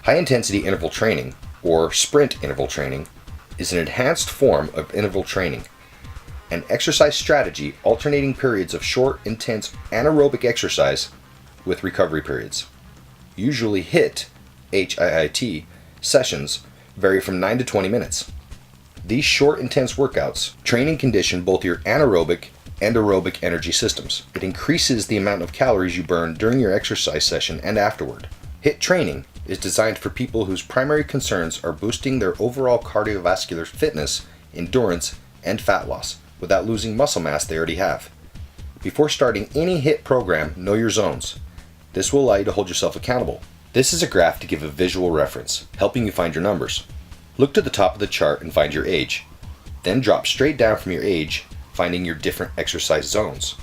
High-intensity interval training, or sprint interval training, is an enhanced form of interval training, an exercise strategy alternating periods of short, intense anaerobic exercise with recovery periods. Usually HIIT sessions vary from 9 to 20 minutes. These short, intense workouts train and condition both your anaerobic and aerobic energy systems. It increases the amount of calories you burn during your exercise session and afterward. HIIT training is designed for people whose primary concerns are boosting their overall cardiovascular fitness, endurance, and fat loss without losing muscle mass they already have. Before starting any HIIT program, know your zones. This will allow you to hold yourself accountable. This is a graph to give a visual reference, helping you find your numbers. Look to the top of the chart and find your age. Then drop straight down from your age, finding your different exercise zones.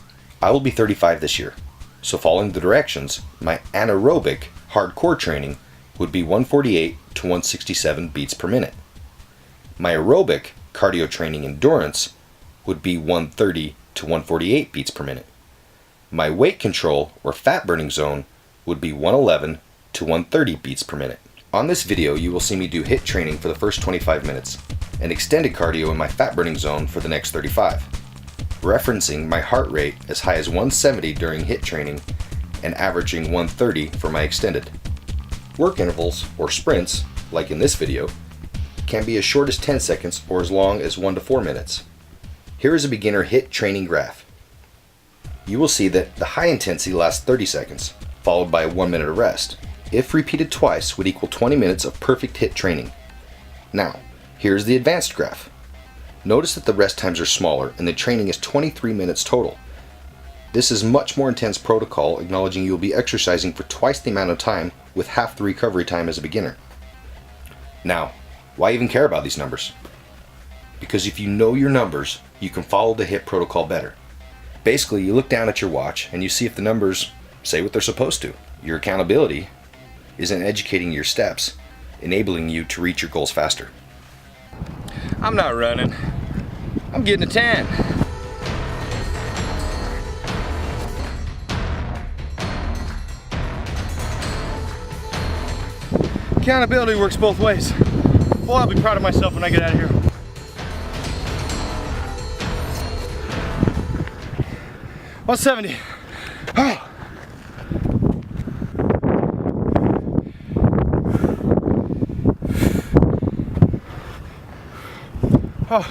I will be 35 this year, so following the directions, my anaerobic hardcore training would be 148 to 167 beats per minute. My aerobic cardio training endurance would be 130 to 148 beats per minute. My weight control or fat burning zone would be 111 to 130 beats per minute. On this video, you will see me do HIIT training for the first 25 minutes and extended cardio in my fat burning zone for the next 35, referencing my heart rate as high as 170 during HIIT training and averaging 130 for my extended. Work intervals, or sprints, like in this video, can be as short as 10 seconds or as long as 1 to 4 minutes. Here is a beginner HIIT training graph. You will see that the high intensity lasts 30 seconds, followed by 1 minute of rest. If repeated twice, would equal 20 minutes of perfect HIIT training. Now, here's the advanced graph. Notice that the rest times are smaller and the training is 23 minutes total. This is much more intense protocol, acknowledging you will be exercising for twice the amount of time with half the recovery time as a beginner. Now, why even care about these numbers? Because if you know your numbers, you can follow the HIIT protocol better. Basically, you look down at your watch and you see if the numbers say what they're supposed to. Your accountability is in educating your steps, enabling you to reach your goals faster. I'm not running. I'm getting a tan. Accountability works both ways. Boy, I'll be proud of myself when I get out of here. 170. Oh. Oh.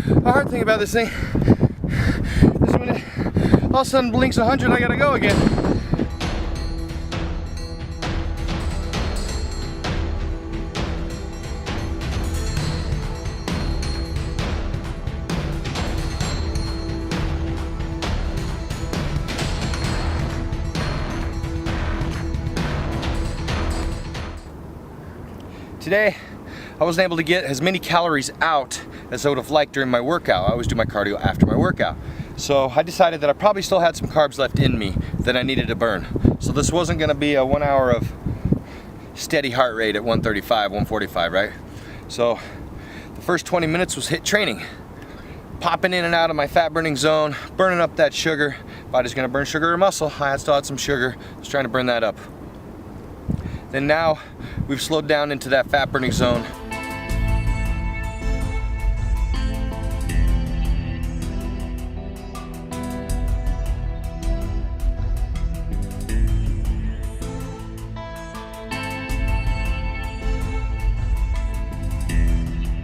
The hard thing about this thing is when it all of a sudden blinks 100, I gotta go again. Today, I wasn't able to get as many calories out as I would have liked during my workout. I always do my cardio after my workout. So I decided that I probably still had some carbs left in me that I needed to burn. So this wasn't gonna be a 1 hour of steady heart rate at 135, 145, right? So the first 20 minutes was HIIT training. Popping in and out of my fat burning zone, burning up that sugar. Body's gonna burn sugar or muscle. I still had some sugar, just trying to burn that up. Then now we've slowed down into that fat burning zone.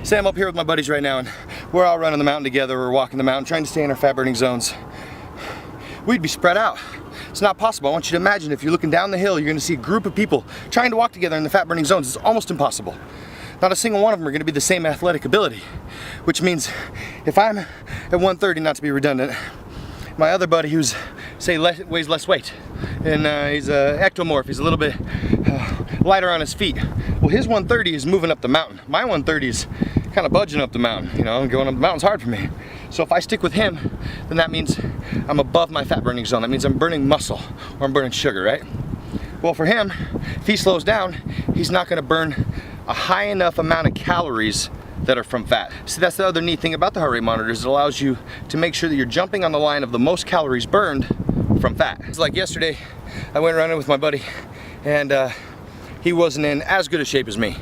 Say I'm up here with my buddies right now and we're all running the mountain together, we're walking the mountain, trying to stay in our fat burning zones. We'd be spread out. It's not possible. I want you to imagine if you're looking down the hill, you're gonna see a group of people trying to walk together in the fat burning zones. It's almost impossible. Not a single one of them are gonna be the same athletic ability, which means if I'm at 130, not to be redundant, my other buddy who's, say, weighs less weight, and he's ectomorph, he's a little bit lighter on his feet. Well, his 130 is moving up the mountain. My 130 is kind of budging up the mountain. You know, going up the mountain's hard for me. So if I stick with him, then that means I'm above my fat burning zone. That means I'm burning muscle or I'm burning sugar, right? Well, for him, if he slows down, he's not gonna burn a high enough amount of calories that are from fat. See, that's the other neat thing about the heart rate monitors. It allows you to make sure that you're jumping on the line of the most calories burned from fat. It's like yesterday, I went running with my buddy and he wasn't in as good a shape as me.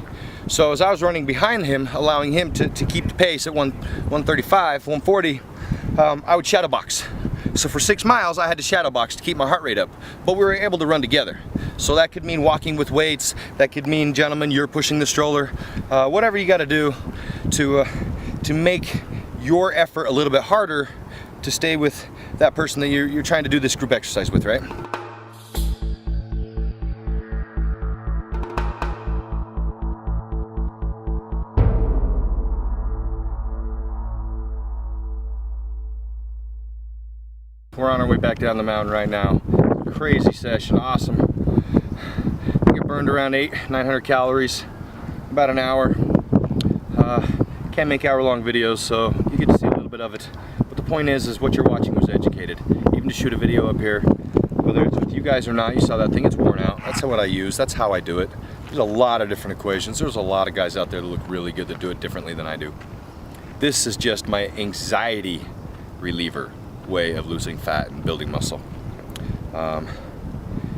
So as I was running behind him, allowing him to keep the pace at 135, 140, I would shadow box. So for 6 miles, I had to shadow box to keep my heart rate up. But we were able to run together. So that could mean walking with weights. That could mean, gentlemen, you're pushing the stroller. Whatever you got to do to make your effort a little bit harder to stay with that person that you're trying to do this group exercise with, right? We're on our way back down the mountain right now. Crazy session, awesome. I think I burned around 900 calories, about an hour. Can't make hour-long videos, so you get to see a little bit of it. But the point is what you're watching was educated. Even to shoot a video up here, whether it's with you guys or not, you saw that thing, it's worn out. That's what I use, that's how I do it. There's a lot of different equations. There's a lot of guys out there that look really good that do it differently than I do. This is just my anxiety reliever way of losing fat and building muscle.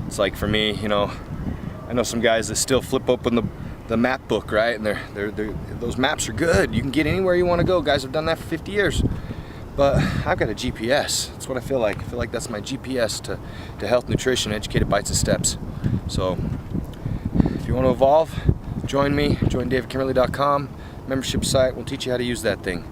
It's like for me, you know, I know some guys that still flip open the map book, right? And those maps are good. You can get anywhere you want to go. Guys have done that for 50 years. But I've got a GPS. That's what I feel like. I feel like that's my GPS to health, nutrition, educated bites and steps. So if you want to evolve, join me. Join davidkimberly.com. Membership site. We'll teach you how to use that thing.